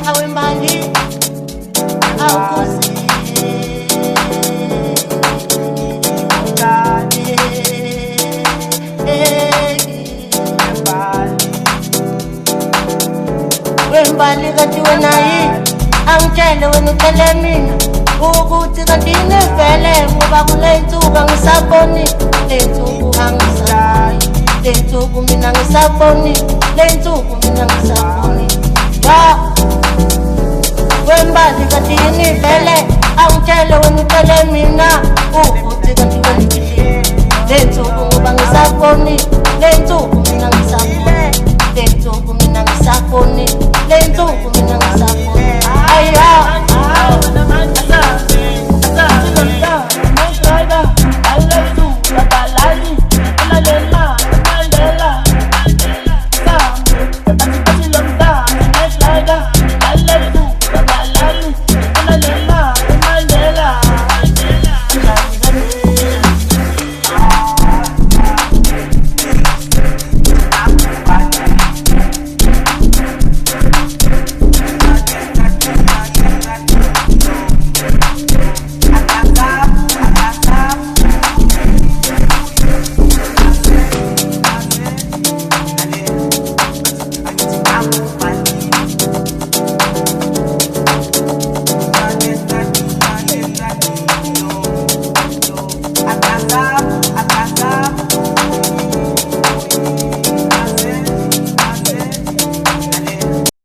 awembali awukuzi wembali kanti wena yini angitshele wena uthele mina ukuthi kanti ngivele ngoba kule nsuku angisaboni le nsuku angisaboni le nsuku mina ngisaboni le nsuku mina ngisaboni ya wembali kanti ngivele angitshele wena uthele mina ukuthi kanti ngivele le nsuku ngoba ngisaboni le nsuku mina ngisaboni le nsuku mina ngisaboni le nsuku mina ngisaboni